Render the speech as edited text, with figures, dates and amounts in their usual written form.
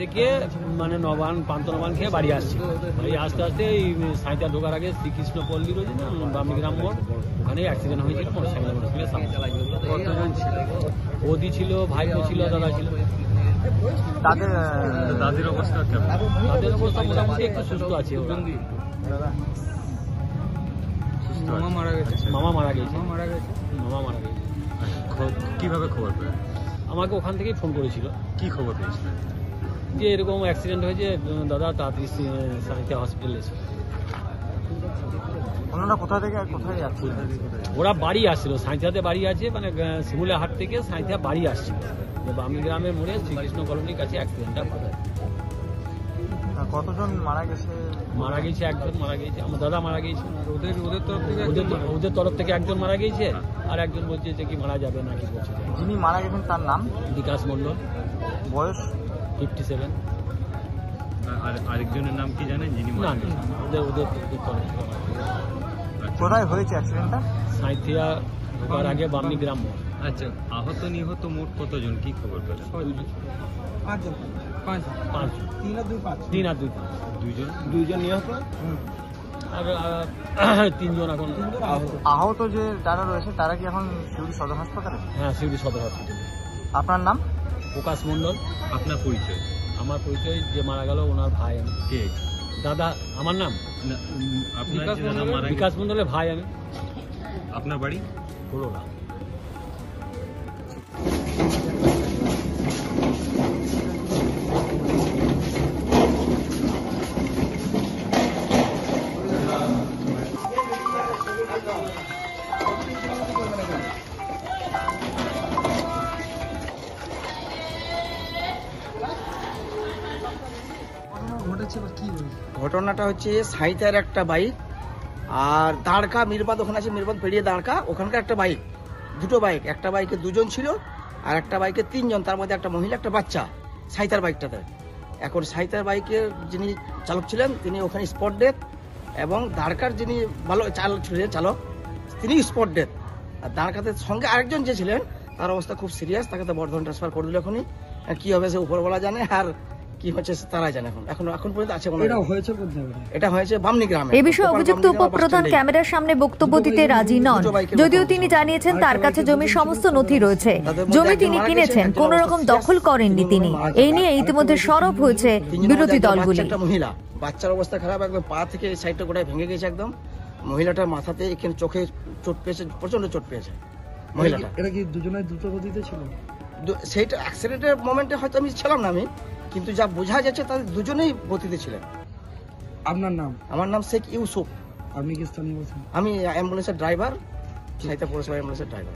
থেকে মানে নবান পান্তনবান খেয়ে বাড়ি আসছি। বাড়ি আস্তে আস্তে এই সাঁইথিয়া ঢোকার আগে শ্রীকৃষ্ণ পল্লী রয়েছে না, বামনিগ্রাম মোড়, ওখানে অ্যাক্সিডেন্ট হয়েছিল মোটরসাইকেলের সামনে। কতজন ছিল? বৌদি ছিল, ভাইপো ছিল, দাদা ছিল। দাদির অবস্থা কেমন? তাদের অবস্থা মোটামুটি একটু সুস্থ আছে। মামা মারা গেছে। মামা মারা গেছে। কিভাবে খবর পেলেন? আমাকে ওখান থেকেই ফোন করেছিল। কি খবর পেয়েছিলেন? যে এরকম অ্যাক্সিডেন্ট হয়েছে, দাদা তাড়াতাড়ি সাঁইথিয়া হসপিটালে এসে। ওনারা কোথা থেকে কোথায় যাচ্ছে? ওরা বাড়ি আসছিল, সাঁইথিয়াতে বাড়ি আছে, মানে শিমুলা হাট থেকে সাঁইথিয়া বাড়ি আসছিল। বামনিগ্রামের মোড়ে শ্রীকৃষ্ণ কলোনির কাছে অ্যাক্সিডেন্টটা হয়। কতজন মারা গেছে? মারা গেছে একজন, মারা গেছে আমার দাদা মারা গেছে। ওদের তরফ থেকে একজন মারা গেছে, আর একজন বলছে যে কি মারা যাবে না, কি বলছে। যিনি মারা গেছেন তার নাম? বিকাশ মণ্ডল, বয়স 57। আর আরেকজনের নাম কি জানেন যিনি না, মারা গেছেন? ওদের তরফ থেকে। কোথায় হয়েছে অ্যাক্সিডেন্টটা? সাঁইথিয়া ঢোকার আগে বামনিগ্রাম মোড়। আচ্ছা, আহত নিহত মোট কতজন, কি খবর পেলেন? 5 3 আর 2 দুইজন নিহত, আর 3 জন এখন আহত যে যারা রয়েছে তারা কি এখন শিউড়ি সদর হাসপাতালে? হ্যাঁ, শিউড়ি সদর হসপিটালে। আপনার নাম? প্রকাশ মণ্ডল। আপনার পরিচয়? আমার পরিচয় যে মারা গেল ওনার ভাই আমি। কে? দাদা। আমার নাম আপনার যে দাদা মারা গেছে, বিকাশ মণ্ডলের ভাই আমি। আপনার বাড়ি? হলোনা। ঘটনাটা হচ্ছে সাঁইথিয়ার একটা বাইক আর দাঁড়কা মিরবাদ, ওখানে আছে মিরবাদ পেরিয়ে দাঁড়কা, ওখানকার একটা বাইক, দুটো বাইক, একটা বাইকে 2 জন ছিল আর একটা বাইকে 3 জন, তার মধ্যে একটা মহিলা একটা বাচ্চা সাঁইথিয়ার বাইকটাতে। এখন সাঁইথিয়ার বাইকের যিনি চালক ছিলেন তিনি ওখানে স্পট ডেথ, এবং দাঁড়কার যিনি ভালো চালক তিনি স্পট ডেথ। আর দাঁড়কাতে সঙ্গে আরেকজন যে ছিলেন তার অবস্থা খুব সিরিয়াস, তাকে তো বর্ধমান ট্রান্সফার করে দিল এখনই। কি হবে সে উপরওয়ালা জানে, আর কি হচ্ছে তারাই জানে। এখন পর্যন্ত আছে। এটা হয়েছে বামনিগ্রামে। এ বিষয়ে অভিযুক্ত উপপ্রধান ক্যামেরার সামনে বক্তব্য দিতে রাজি নন, যদিও তিনি জানিয়েছেন তার কাছে জমির সমস্ত নথি রয়েছে। জমি তিনি কিনেছেন, কোন রকম দখল করেননি তিনি। এই নিয়ে ইতিমধ্যে সরব হয়েছে বিরোধী দলগুলি। একটা মহিলা, বাচ্চার অবস্থা খারাপ, একদম পা থেকে সাইডটা গোটায় ভেঙে গেছে একদম। মহিলাটার মাথাতে এখানে চোখে চোট পেয়েছে, প্রচন্ড চোট পেয়েছে মহিলাটা। এটা কি দুজনের দ্রুত গতিতে ছিল? সেইটা অ্যাক্সিডেন্টের মোমেন্টে হয়তো আমি ছিলাম না, কিন্তু যা বোঝা যাচ্ছে তাদের দুজনেই গতিতে ছিলেন। আপনার নাম? আমার নাম শেখ ইউসুফ। আপনি কি স্থানীয়? আমি অ্যাম্বুলেন্সের ড্রাইভার, সাঁইথিয়া পৌরসভা অ্যাম্বুলেন্সের ড্রাইভার।